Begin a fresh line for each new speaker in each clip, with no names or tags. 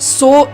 100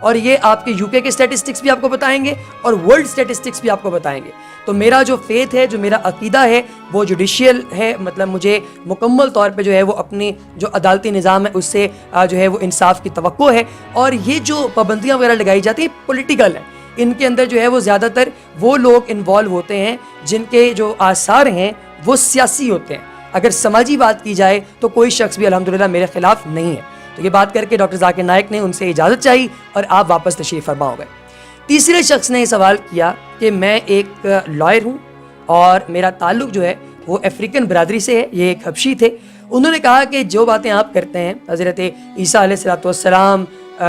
اور یہ آپ کے UK کے اسٹیٹسٹکس بھی آپ کو بتائیں گے اور ورلڈ اسٹیٹسٹکس بھی آپ کو بتائیں گے. تو میرا جو فیتھ ہے, جو میرا عقیدہ ہے, وہ جوڈیشیل ہے. مطلب مجھے مکمل طور پہ جو ہے وہ اپنی جو عدالتی نظام ہے اس سے جو ہے وہ انصاف کی توقع ہے. اور یہ جو پابندیاں وغیرہ لگائی جاتی ہیں پولیٹیکل ہیں, ان کے اندر جو ہے وہ زیادہ تر وہ لوگ انوالو ہوتے ہیں جن کے جو آثار ہیں وہ سیاسی ہوتے ہیں. اگر سماجی بات کی جائے تو کوئی شخص بھی الحمدللہ میرے خلاف نہیں ہے. تو یہ بات کر کے ڈاکٹر ذاکر نائک نے ان سے اجازت چاہی اور آپ واپس تشریف فرما ہو گئے. تیسرے شخص نے یہ سوال کیا کہ میں ایک لائر ہوں اور میرا تعلق جو ہے وہ افریقن برادری سے ہے. یہ ایک حبشی تھے. انہوں نے کہا کہ جو باتیں آپ کرتے ہیں, حضرت عیسیٰ علیہ السلام,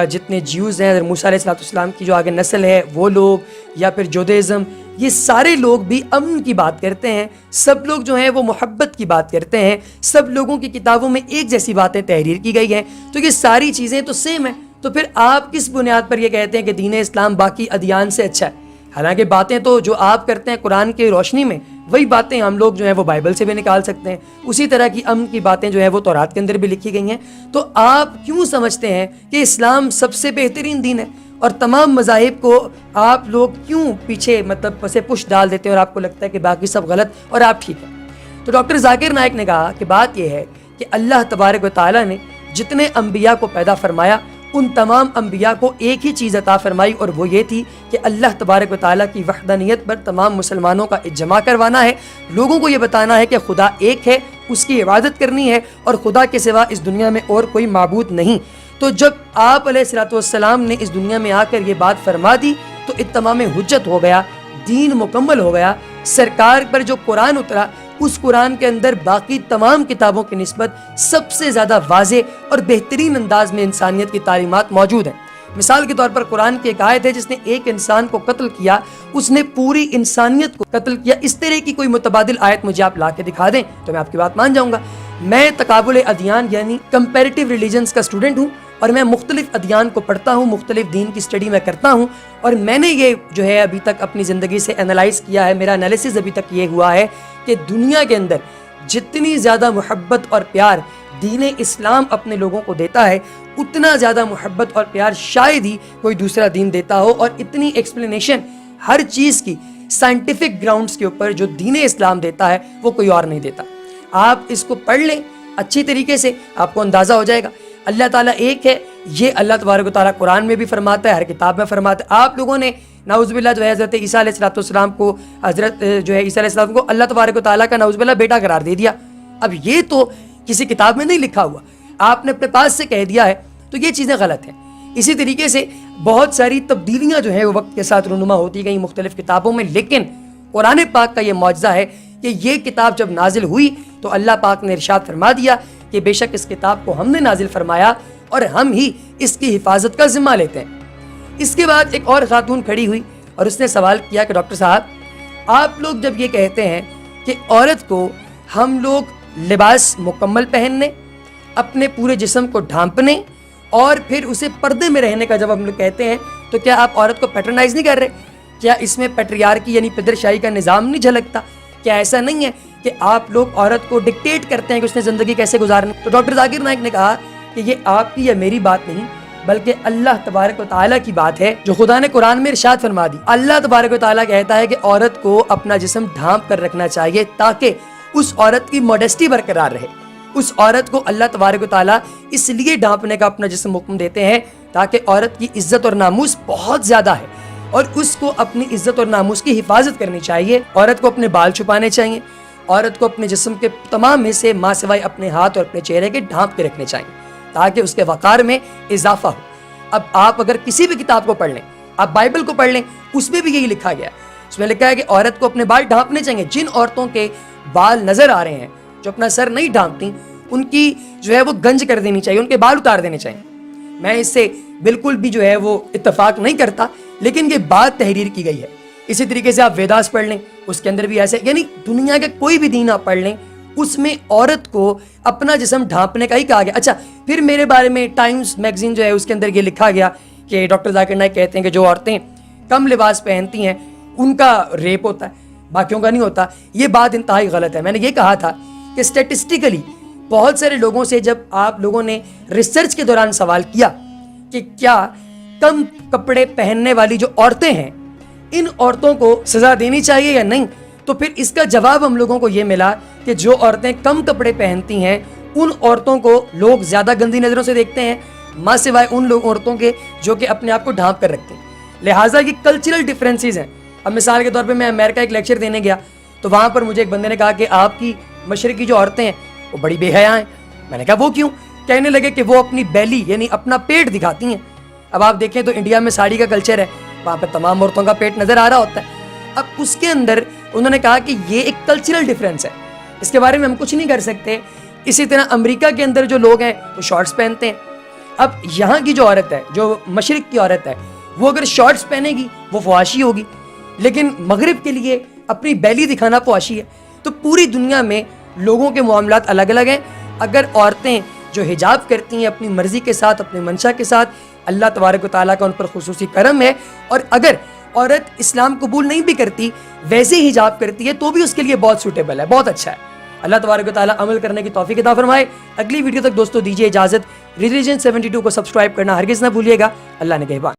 جتنے جیوز ہیں, حضرت موسیٰ علیہ السلام کی جو آگے نسل ہے وہ لوگ, یا پھر جودیزم, یہ سارے لوگ بھی امن کی بات کرتے ہیں. سب لوگ جو ہیں وہ محبت کی بات کرتے ہیں. سب لوگوں کی کتابوں میں ایک جیسی باتیں تحریر کی گئی ہیں. تو یہ ساری چیزیں تو سیم ہیں. تو پھر آپ کس بنیاد پر یہ کہتے ہیں کہ دین اسلام باقی ادیان سے اچھا ہے؟ حالانکہ باتیں تو جو آپ کرتے ہیں قرآن کی روشنی میں, وہی باتیں ہم لوگ جو ہیں وہ بائبل سے بھی نکال سکتے ہیں. اسی طرح کی امن کی باتیں جو ہیں وہ تورات کے اندر بھی لکھی گئی ہیں. تو آپ کیوں سمجھتے ہیں کہ اسلام سب سے بہترین دین ہے اور تمام مذاہب کو آپ لوگ کیوں پیچھے مطلب پسے پش ڈال دیتے ہیں اور آپ کو لگتا ہے کہ باقی سب غلط اور آپ ٹھیک ہیں؟ تو ڈاکٹر ذاکر نائک نے کہا کہ بات یہ ہے کہ اللہ تبارک و تعالیٰ نے جتنے انبیاء کو پیدا فرمایا ان تمام انبیاء کو ایک ہی چیز عطا فرمائی, اور وہ یہ تھی کہ اللہ تبارک و تعالیٰ کی وحدانیت پر تمام مسلمانوں کا اجماع کروانا ہے. لوگوں کو یہ بتانا ہے کہ خدا ایک ہے, اس کی عبادت کرنی ہے اور خدا کے سوا اس دنیا میں اور کوئی معبود نہیں. تو جب آپ علیہ السلام نے اس دنیا میں آ کر یہ بات فرما دی تو اتمام حجت ہو گیا, دین مکمل ہو گیا. سرکار پر جو قرآن اترا اس قرآن کے اندر باقی تمام کتابوں کی نسبت سب سے زیادہ واضح اور بہترین انداز میں انسانیت کی تعلیمات موجود ہیں. مثال کے طور پر قرآن کی ایک آیت ہے جس نے ایک انسان کو قتل کیا, اس نے پوری انسانیت کو قتل کیا. اس طرح کی کوئی متبادل آیت مجھے آپ لا کے دکھا دیں تو میں آپ کی بات مان جاؤں گا. میں تقابل ادیان یعنی کمپیریٹیو ریلیجنز کا اسٹوڈنٹ ہوں اور میں مختلف ادیان کو پڑھتا ہوں, مختلف دین کی اسٹڈی میں کرتا ہوں, اور میں نے یہ جو ہے ابھی تک اپنی زندگی سے انالائز کیا ہے. میرا انالیسز ابھی تک یہ ہوا ہے کہ دنیا کے اندر جتنی زیادہ محبت اور پیار دین اسلام اپنے لوگوں کو دیتا ہے اتنا زیادہ محبت اور پیار شاید ہی کوئی دوسرا دین دیتا ہو, اور اتنی ایکسپلینیشن ہر چیز کی سائنٹیفک گراؤنڈز کے اوپر جو دین اسلام دیتا ہے وہ کوئی اور نہیں دیتا. آپ اس کو پڑھ لیں اچھی طریقے سے, آپ کو اندازہ ہو جائے گا. اللہ تعالیٰ ایک ہے, یہ اللہ تبارک و تعالیٰ قرآن میں بھی فرماتا ہے, ہر کتاب میں فرماتا ہے. آپ لوگوں نے نعوذ باللہ جو ہے حضرت عیسیٰ علیہ السلام کو حضرت جو ہے عیسیٰ علیہ السلام کو اللہ تبارک و تعالیٰ کا نعوذ باللہ بیٹا قرار دے دیا. اب یہ تو کسی کتاب میں نہیں لکھا ہوا, آپ نے اپنے پاس سے کہہ دیا ہے, تو یہ چیزیں غلط ہیں. اسی طریقے سے بہت ساری تبدیلیاں جو ہیں وہ وقت کے ساتھ رونما ہوتی گئیں مختلف کتابوں میں, لیکن قرآن پاک کا یہ معجزہ ہے کہ یہ کتاب جب نازل ہوئی تو اللہ پاک نے ارشاد فرما دیا کہ بے شک اس کتاب کو ہم نے نازل فرمایا اور ہم ہی اس کی حفاظت کا ذمہ لیتے ہیں. اس کے بعد ایک اور خاتون کھڑی ہوئی اور اس نے سوال کیا کہ ڈاکٹر صاحب آپ لوگ جب یہ کہتے ہیں کہ عورت کو ہم لوگ لباس مکمل پہننے, اپنے پورے جسم کو ڈھانپنے اور پھر اسے پردے میں رہنے کا جب ہم لوگ کہتے ہیں, تو کیا آپ عورت کو پیٹرنائز نہیں کر رہے؟ کیا اس میں پیٹریارکی یعنی پدرشاہی کا نظام نہیں جھلکتا؟ کیا ایسا نہیں ہے کہ آپ لوگ عورت کو ڈکٹیٹ کرتے ہیں کہ اس نے زندگی کیسے گزارنی؟ تو ڈاکٹر ذاکر نائک نے کہا کہ یہ آپ کی یا میری بات نہیں بلکہ اللہ تبارک و تعالیٰ کی بات ہے جو خدا نے قرآن میں ارشاد فرما دی. اللہ تبارک و تعالیٰ کہتا ہے کہ عورت کو اپنا جسم ڈھانپ کر رکھنا چاہیے تاکہ اس عورت کی موڈیسٹی برقرار رہے. اس عورت کو اللہ تبارک و تعالیٰ اس لیے ڈھانپنے کا اپنا جسم حکم دیتے ہیں تاکہ عورت کی عزت اور ناموس بہت زیادہ ہے اور اس کو اپنی عزت اور ناموس کی حفاظت کرنی چاہیے. عورت کو اپنے بال چھپانے چاہیے, عورت کو اپنے جسم کے تمام حصے ماں سوائے اپنے ہاتھ اور اپنے چہرے کے ڈھانپ کے رکھنے چاہیے تاکہ اس کے وقار میں اضافہ ہو. اب آپ اگر کسی بھی کتاب کو پڑھ لیں, آپ بائبل کو پڑھ لیں, اس میں بھی یہی لکھا گیا ہے. اس میں لکھا ہے کہ عورت کو اپنے بال ڈھانپنے چاہیے. جن عورتوں کے بال نظر آ رہے ہیں جو اپنا سر نہیں ڈھانپتی ان کی جو ہے وہ گنج کر دینی چاہیے, ان کے بال اتار دینے چاہیے. میں اس سے بالکل بھی جو ہے وہ اتفاق نہیں کرتا, لیکن یہ بات تحریر کی گئی ہے. اسی طریقے سے آپ ویداس پڑھ لیں, اس کے اندر بھی ایسے, یعنی دنیا کے کوئی بھی دین آپ پڑھ لیں اس میں عورت کو اپنا جسم ڈھانپنے کا ہی کہا گیا. اچھا, پھر میرے بارے میں ٹائمز میگزین جو ہے اس کے اندر یہ لکھا گیا کہ ڈاکٹر ذاکر نائک کہتے ہیں کہ جو عورتیں کم لباس پہنتی ہیں ان کا ریپ ہوتا ہے, باقیوں کا نہیں ہوتا. یہ بات انتہائی غلط ہے. میں نے یہ کہا تھا کہ اسٹیٹسٹیکلی بہت سارے لوگوں سے جب آپ لوگوں نے ریسرچ کے دوران سوال کیا کہ کیا کم کپڑے پہننے والی جو عورتیں ہیں ان عورتوں کو سزا دینی چاہیے یا نہیں؟ تو پھر اس کا جواب ہم لوگوں کو یہ ملا کہ جو عورتیں کم کپڑے پہنتی ہیں ان عورتوں کو لوگ زیادہ گندی نظروں سے دیکھتے ہیں، ماں سوائے ان لوگ عورتوں کے جو کہ اپنے آپ کو ڈھانپ کر رکھتے ہیں۔ لہٰذا یہ کلچرل ڈفرینسز ہیں۔ اب مثال کے طور پہ میں امریکہ ایک لیکچر دینے گیا تو وہاں پر مجھے ایک بندے نے کہا کہ آپ کی مشرقی جو عورتیں ہیں وہ بڑی بے حیا ہیں۔ میں نے کہا وہ کیوں؟ کہنے لگے کہ وہ اپنی بیلی یعنی اپنا پیٹ دکھاتی ہیں۔ اب آپ دیکھیں تو انڈیا میں ساڑی کا کلچر ہے، وہاں پہ تمام عورتوں کا پیٹ نظر آ رہا ہوتا ہے۔ اب اس کے اندر انہوں نے کہا کہ یہ ایک کلچرل ڈفرینس ہے، اس کے بارے میں ہم کچھ نہیں کر سکتے۔ اسی طرح امریکہ کے اندر جو لوگ ہیں وہ شارٹس پہنتے ہیں۔ اب یہاں کی جو عورت ہے، جو مشرق کی عورت ہے، وہ اگر شارٹس پہنے گی وہ فحاشی ہوگی، لیکن مغرب کے لیے اپنی بیلی دکھانا فحاشی ہے۔ تو پوری دنیا میں لوگوں کے معاملات الگ الگ ہیں۔ اگر عورتیں جو حجاب کرتی ہیں اپنی مرضی کے ساتھ، اپنی منشا کے ساتھ، اللہ تبارک و تعالیٰ کا ان پر خصوصی کرم ہے، اور اگر عورت اسلام قبول نہیں بھی کرتی ویسے ہی حجاب کرتی ہے تو بھی اس کے لیے بہت سوٹیبل ہے، بہت اچھا ہے۔ اللہ تبارک و تعالیٰ عمل کرنے کی توفیق عطا فرمائے۔ اگلی ویڈیو تک دوستو دیجیے اجازت۔ ریلیجن 72 کو سبسکرائب کرنا ہرگز نہ بھولیے گا۔ اللہ نگہبان۔